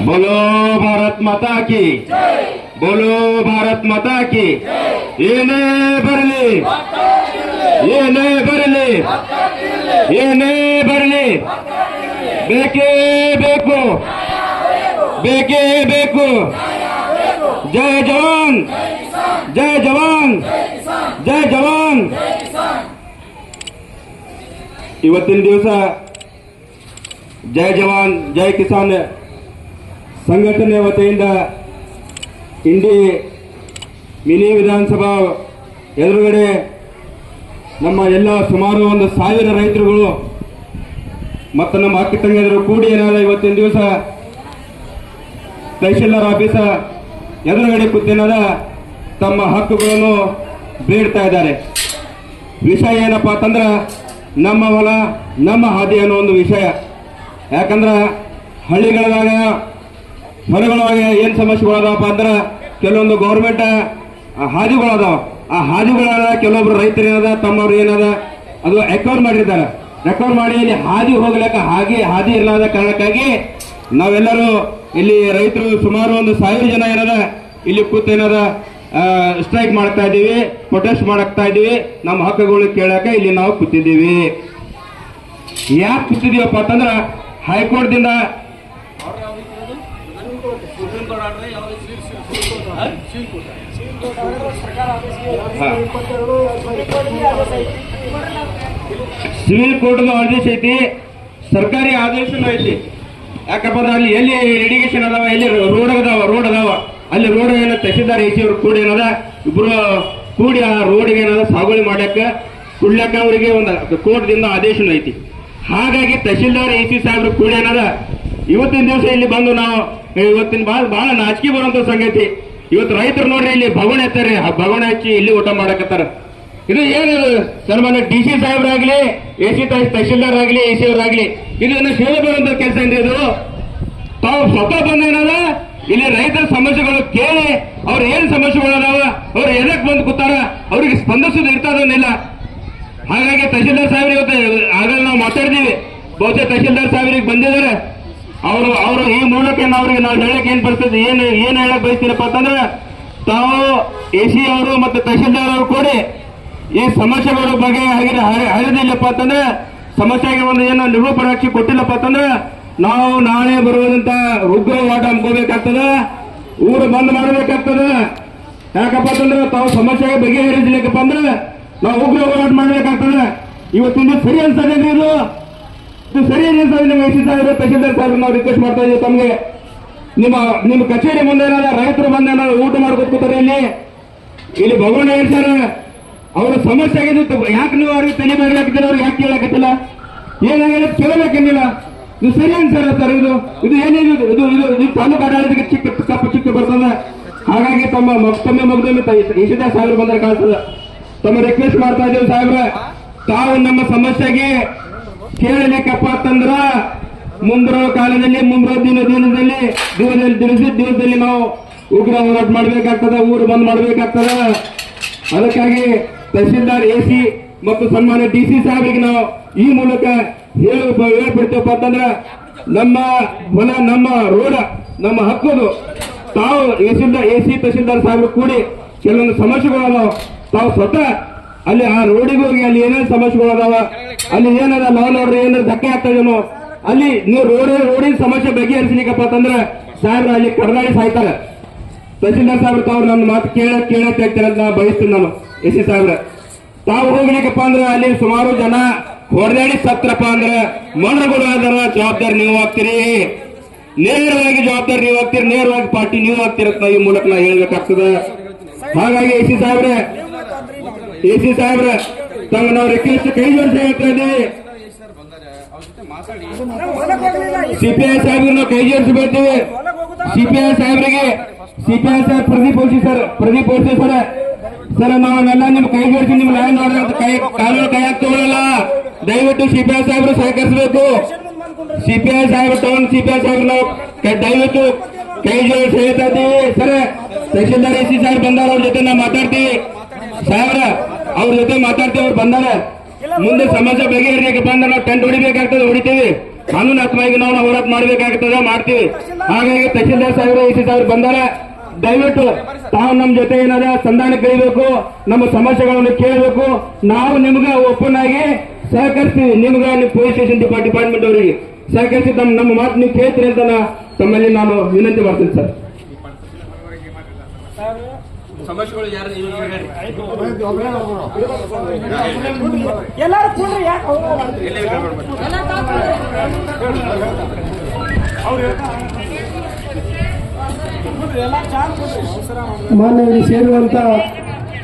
बोलो भारत माता की, बोलो भारत माता की। ಏನೇ ಬರಲಿ, ಏನೇ ಬರಲಿ, ಏನೇ ಬರಲಿ, ಬೇಕೇ ಬೇಕು, ಬೇಕೇ ಬೇಕು। ಜೈ ಜವಾನ್, ಜೈ ಜವಾನ್, ಜೈ ಜವಾನ್। ಇವತ್ತಿನ ದಿವಸ ಜೈ ಜವಾನ್ ಜೈ ಕಿಸಾನ್ ಸಂಘಟನೆ ವತಿಯಿಂದ ಇಂಡಿ ಮಿನಿ ವಿಧಾನಸಭಾ ಎದುರುಗಡೆ ನಮ್ಮ ಎಲ್ಲ ಸುಮಾರು 1,000 ರೈತರುಗಳು ಮತ್ತು ನಮ್ಮ ಅಕ್ಕ ತಂಗಿಯರು ಕೂಡಿ ಏನಾದ ಇವತ್ತಿನ ದಿವಸ ತಹಶೀಲ್ದಾರ್ ಆಫೀಸ ಎದುರುಗಡೆ ಕೂತೇನಾದ ತಮ್ಮ ಹಕ್ಕುಗಳನ್ನು ಬೇಡ್ತಾ ಇದ್ದಾರೆ। ವಿಷಯ ಏನಪ್ಪಾ ಅಂತಂದ್ರೆ ನಮ್ಮ ಹೊಲ ನಮ್ಮ ಹಾದಿ ಅನ್ನೋ ಒಂದು ವಿಷಯ। ಯಾಕಂದ್ರೆ ಹಳ್ಳಿಗಳಾಗ ಹೊಲಗಳಾಗ ಏನು ಸಮಸ್ಯೆಗಳದಾವಪ್ಪ ಅಂದ್ರೆ ಕೆಲವೊಂದು ಗೌರ್ಮೆಂಟ್ ಹಾದಿಗಳದಾವ, ಆ ಹಾದಿಗಳ ಕೆಲವೊಬ್ರು ರೈತರು ಏನದ ತಮ್ಮವ್ರು ಏನದ ಅದು ರೆಕವರ್ ಮಾಡಿರ್ತಾರೆ, ರೆಕವರ್ ಮಾಡಿ ಇಲ್ಲಿ ಹಾದಿ ಹೋಗ್ಲಿಕ್ಕೆ ಹಾದಿ ಇಲ್ಲದ ಕಾರಣಕ್ಕಾಗಿ ನಾವೆಲ್ಲರೂ ಇಲ್ಲಿ ರೈತರು ಸುಮಾರು 1,000 ಜನ ಏನದ ಇಲ್ಲಿ ಕೂತೇನದ ಸ್ಟ್ರೈಕ್ ಮಾಡ್ತಾ ಇದ್ದೀವಿ, ಪ್ರೊಟೆಸ್ಟ್ ಮಾಡ್ತಾ ಇದ್ದೀವಿ, ನಮ್ಮ ಹಕ್ಕುಗಳು ಕೇಳಕ ಇಲ್ಲಿ ನಾವು ಕೂತಿದ್ದೀವಿ। ಯಾಕೆ ಕೂತಿದೀವಪ್ಪ ಅಂತಂದ್ರ ಹೈಕೋರ್ಟ್ ದಿಂದ ಸಿವಿಲ್ ಕೋರ್ಟ್ ಆದೇಶ ಐತಿ, ಸರ್ಕಾರಿ ಆದೇಶನೂ ಐತಿ। ಯಾಕಪ್ಪ ಅಂದ್ರೆ ಅಲ್ಲಿ ಎಲ್ಲಿ ಇರಿಗೇಷನ್ ಅದಾವ, ಎಲ್ಲಿ ರೋಡ್ ಅದಾವ ಅಲ್ಲಿ ರೋಡ್ ಏನೋ ತಹಶೀಲ್ದಾರ್ ಎಸಿ ಅವ್ರು ಕೂಡಿ ಏನದ ಇಬ್ರು ಕೂಡಿ ಆ ರೋಡ್ಗೆ ಏನದ ಸಾಗುವಳಿ ಮಾಡಕ್ಕೆ ಕುಡ್ಲಕ್ಕ ಅವರಿಗೆ ಒಂದು ಕೋರ್ಟ್ ದಿಂದ ಆದೇಶನೂ ಐತಿ। ಹಾಗಾಗಿ ತಹಶೀಲ್ದಾರ್ ಎಸಿ ಸಾಹೇಬ್ರು ಕೂಡಿ ಏನದ ಇವತ್ತಿನ ದಿವಸ ಇಲ್ಲಿ ಬಂದು ನಾವು ಇವತ್ತಿನ ಬಹಳ ನಾಚಿಕೆ ಬರುವಂತ ಸಂಗತಿ। ಇವತ್ತು ರೈತರು ನೋಡ್ರಿ ಇಲ್ಲಿ ಭಗವಣೆ ಹತ್ತಾರೆ, ಭಗವಣೆ ಹಚ್ಚಿ ಇಲ್ಲಿ ಊಟ ಮಾಡಕತ್ತಾರ। ಇದು ಏನು ಸನ್ಮಾನ್ಯ DC ಸಾಹೇಬ್ರಾಗ್ಲಿ, ತಹಶೀಲ್ದಾರ್ ಆಗ್ಲಿ, ಎಸಿ ಅವರಾಗ್ಲಿ ಇದನ್ನ ಸೇವೆ ಬರುವಂತ ಕೆಲಸ ಏನ್ರಿ ಇದು? ತಾವು ಸ್ವತಃ ಬಂದೇನದ ಇಲ್ಲಿ ರೈತರ ಸಮಸ್ಯೆಗಳು ಕೇಳಿ ಅವ್ರು ಏನ್ ಸಮಸ್ಯೆಗಳದಾವ, ಅವ್ರು ಎದಕ್ ಬಂದು ಕೂತಾರ, ಅವ್ರಿಗೆ ಸ್ಪಂದಿಸೋದು ಇರ್ತದನ್ನಿಲ್ಲ। ಹಾಗಾಗಿ ತಹಶೀಲ್ದಾರ್ ಸಾಹೇಬ್ರು ಇವತ್ತು ಆಗಲ್ಲ ನಾವು ಮಾತಾಡಿದೀವಿ, ಬಹುಶಃ ತಹಶೀಲ್ದಾರ್ ಸಾಹೇಬ್ರಿಗೆ ಬಂದಿದ್ದಾರೆ, ಅವರು ಈ ಮೂಲಕ ಅವ್ರಿಗೆ ನಾವು ಹೇಳಕ್ ಏನ್ ಬರ್ತದೆ, ಏನ್ ಹೇಳಕ್ ಬಯಸ್ತೀರಪ್ಪ ಅಂತಂದ್ರೆ ತಾವು ಎಸಿ ಅವರು ಮತ್ತು ತಹಶೀಲ್ದಾರ್ ಅವರು ಕೂಡಿ ಈ ಸಮಸ್ಯೆಗಳ ಬಗ್ಗೆ ಹರಿದಿಲ್ಲಪ್ಪ ಅಂತಂದ್ರೆ ಸಮಸ್ಯೆಗೆ ಒಂದು ಏನೋ ನಿರೂಪಣೆ ಕೊಟ್ಟಿಲ್ಲಪ್ಪ ಅಂತಂದ್ರೆ ನಾವು ನಾಳೆ ಬರುವಂತ ಉಗ್ರ ಹೋರಾಟ ಹಮ್ಕೋಬೇಕಾಗ್ತದ, ಊರು ಬಂದ್ ಮಾಡಬೇಕಾಗ್ತದ। ಯಾಕಪ್ಪ ಅಂತಂದ್ರೆ ತಾವು ಸಮಸ್ಯೆಗೆ ಬಗೆಹರಿಸಲಿಕ್ಕಪ್ಪ ಅಂದ್ರೆ ನಾವು ಉಗ್ರ ಹೋರಾಟ ಮಾಡಬೇಕಾಗ್ತದೆ। ಇವತ್ತಿನ ಸರಿ ಅನ್ಸದೇನ್ರಿ ಇದು ಸರಿ ಅನ್ಸದೆ? ನಿಮ್ಮ ಎಸಿ ಸಾಹೇಬ್ರು ತಹಶೀಲ್ದಾರ್ ಸಾಹೇಬ್ರು ನಾವು ರಿಕ್ವೆಸ್ಟ್ ಮಾಡ್ತಾ ಇದ್ದೀವಿ, ತಮಗೆ ನಿಮ್ಮ ಕಚೇರಿ ಮುಂದೆ ಏನಾದ ರೈತರು ಬಂದ ಏನಾದ್ರು ಊಟ ಮಾಡ್ಕೊತಾರೆ, ಇಲ್ಲಿ ಭಗವಾನ್ ಹೇಳ್ತಾರೆ ಅವ್ರ ಸಮಸ್ಯೆ ಆಗಿದ್ದು ಯಾಕೆ ನೀವು ಅವ್ರಿಗೆ ತಲೆ ಮಾಡ್ಲಾಕಿದ್ದೀರ, ಅವ್ರಿಗೆ ಯಾಕೆ ಕೇಳಕತ್ತಿಲ್ಲ, ಏನಾಗಿದೆ ಕೇಳಬೇಕೇನಿಲ್ಲ? ಇದು ಸರಿ ಅನ್ಸರ ಸರ್? ಇದು ಏನೇನು ಇದು ತಾಲೂಕು ಆಡಳಿತಕ್ಕೆ ಚಿಕ್ಕ ಬರ್ತದ। ಹಾಗಾಗಿ ತಮ್ಮ ಮಗದೊಮ್ಮೆ ಈಶಿತಾ ಸಾಹೇಬ್ರು ಬಂದ್ರೆ ಕಾಣಿಸ್ತದ, ತಮ್ಮ ರಿಕ್ವೆಸ್ಟ್ ಮಾಡ್ತಾ ಇದ್ದೀವಿ ಸಾಹೇಬ್ರ, ತಾವು ನಮ್ಮ ಸಮಸ್ಯೆಗೆ ಕೇಳಲಿಕ್ಕಪ್ಪ ಅಂತಂದ್ರ ಮುಂಬರುವ ಕಾಲದಲ್ಲಿ ಮುಂಬರುವ ದಿವಸದಲ್ಲಿ ನಾವು ಉಗ್ರ ಹೋರಾಟ ಮಾಡ್ಬೇಕಾಗ್ತದ, ಊರು ಬಂದ್ ಮಾಡ್ಬೇಕಾಗ್ತದ। ಅದಕ್ಕಾಗಿ ತಹಶೀಲ್ದಾರ್ ಎಸಿ ಮತ್ತು ಸನ್ಮಾನ್ಯ DC ಸಾಹೇಬರಿಗೆ ನಾವು ಈ ಮೂಲಕ ಹೇಳ್ಬಿಡ್ತೇವಪ್ಪ ಅಂತಂದ್ರ ನಮ್ಮ ಹೊಲ ನಮ್ಮ ರೋಡ ನಮ್ಮ ಹಕ್ಕದು ತಾವು ಎಸಿ ತಹಶೀಲ್ದಾರ್ ಸಾಹೇಬ್ರು ಕೂಡಿ ಕೆಲವೊಂದು ಸಮಸ್ಯೆಗಳದಾವ, ತಾವು ಸ್ವತಃ ಅಲ್ಲಿ ಆ ರೋಡಿಗೆ ಹೋಗಿ ಅಲ್ಲಿ ಏನೇನು ಸಮಸ್ಯೆಗಳದಾವ, ಅಲ್ಲಿ ಏನದ ನಾವು ನೋಡ್ರಿ ಏನಾದ್ರು ಧಕ್ಕೆ ಆಗ್ತದೇನೋ, ಅಲ್ಲಿ ನೀವು ರೋಡಿನ ಸಮಸ್ಯೆ ಬಗೆಹರಿಸಲಿಕ್ಕಪ್ಪ ಅಂತಂದ್ರೆ ಸಾಹೇಬ್ರ ಅಲ್ಲಿ ಕಡದಾಡಿ ಸಾಯ್ತಾರೆ। ತಹಶೀಲ್ದಾರ್ ಸಾಹೇಬ್ರು ತಾವು ನನ್ನ ಮಾತು ಕೇಳಕ್ ಹೇಳ್ತಾರೆ ಅಂತ ಬಯಸ್ತೀನಿ ನಾನು। ಎಸಿ ಸಾಹೇಬ್ರ ತಾವು ಹೋಗ್ಲಿಕ್ಕಪ್ಪ ಅಂದ್ರೆ ಅಲ್ಲಿ ಸುಮಾರು ಜನ ಹೊಡೆದಾಡಿ ಸತ್ರಪ್ಪ ಅಂದ್ರೆ ಮಣ್ಣುಗಳು ಅದರ ಜವಾಬ್ದಾರಿ ನೀವು ಆಗ್ತೀರಿ, ನೇರವಾಗಿ ಜವಾಬ್ದಾರಿ ನೀವು ಆಗ್ತೀರಿ, ನೇರವಾಗಿ ಪಾರ್ಟಿ ನೀವು ಆಗ್ತಿರತ್ತ ಈ ಮೂಲಕ ನಾ ಹೇಳ್ಬೇಕಾಗ್ತದೆ। ಹಾಗಾಗಿ ಎಸಿ ಸಾಹೇಬ್ರ ತಮ್ಮ ನಾವು ರಿಕ್ವೆಸ್ಟ್ ಕೈ ಜೋಡಿಸಿ ಹೇಳ್ತಾ ಇದ್ದೀವಿ, CPI ಸಾಹೇಬ್ರು ನಾವು ಕೈ ಜೋಡಿಸಿ ಬರ್ತೀವಿ। CPI ಸಾಹೇಬ್ರಿಗೆ ಸಾಹೇಬ್ ಪ್ರದೀಪ್ ಓಸಿ ಸರ್ ನಾವೆಲ್ಲ ನಿಮ್ ಕೈ ಜೋಡಿಸಿ ನಿಮ್ ಲೈನ್ ಕಾನೂನು ಕೈ ಹಾಕ್ತೋಳಲ್ಲ, ದಯವಿಟ್ಟು CPI ಸಾಹೇಬ್ರು ಸಹಕರಿಸಬೇಕು। CPI ಸಾಹೇಬ್ರು ನಾವು ದಯವಿಟ್ಟು ಕೈ ಜೋಡಿಸಿ ಹೇಳ್ತಾ ಇದ್ದೀವಿ ಸರ್। ತಹಶೀಲ್ದಾರ್ ಎಸಿ ಸಾಹೇಬ್ ಬಂದಾರ, ಅವ್ರ ಜೊತೆ ನಾವು ಮಾತಾಡ್ತೀವಿ ಸಾಹೇಬ್ರ, ಅವ್ರ ಜೊತೆ ಮಾತಾಡ್ತೀವಿ, ಅವ್ರು ಬಂದಾರ, ಮುಂದೆ ಸಮಸ್ಯೆ ಬಗೆಹರಿಯಕ್ಕೆ ಬಂದ ನಾವು ಟೆಂಟ್ ಹೊಡಿಬೇಕಾಗ್ತದೆ, ಹೊಡಿತೀವಿ। ಕಾನೂನಾತ್ಮಕವಾಗಿ ನಾವು ಹೋರಾಟ ಮಾಡಬೇಕಾಗ್ತದೆ, ಮಾಡ್ತೀವಿ. ಹಾಗಾಗಿ ತಹಶೀಲ್ದಾರ್ ಸಾಹೇಬ್ರು ಎಸಿ ಸಾಹೇಬ್ರು ಬಂದಾರ, ದಯವಿಟ್ಟು ತಾವು ನಮ್ಮ ಜೊತೆ ಏನಾದ ಸಂಧಾನ ಕೈಬೇಕು, ನಮ್ಮ ಸಮಸ್ಯೆಗಳನ್ನು ಕೇಳಬೇಕು. ನಾವು ನಿಮ್ಗೆ ಓಪನ್ ಆಗಿ ಸಹಕರಿಸ್ತೀವಿ. ನಿಮ್ಗೆ ನಿಮ್ಮ ಪೊಲೀಸ್ ಸ್ಟೇಷನ್ ಡಿಪಾರ್ಟ್ಮೆಂಟ್ ಅವರಿಗೆ ಸಹಕರಿಸಿ ನಮ್ಮ ಮಾತು ನೀವು ಕೇಳ್ತೀರಿ ಅಂತ ತಮ್ಮಲ್ಲಿ ನಾನು ವಿನಂತಿ ಮಾಡ್ತೀನಿ ಸರ್. ಸಮಸ್ಯೆಗಳು ಯಾರು ಮಾನ್ಯರಿಗೆ ಸೇರುವಂತ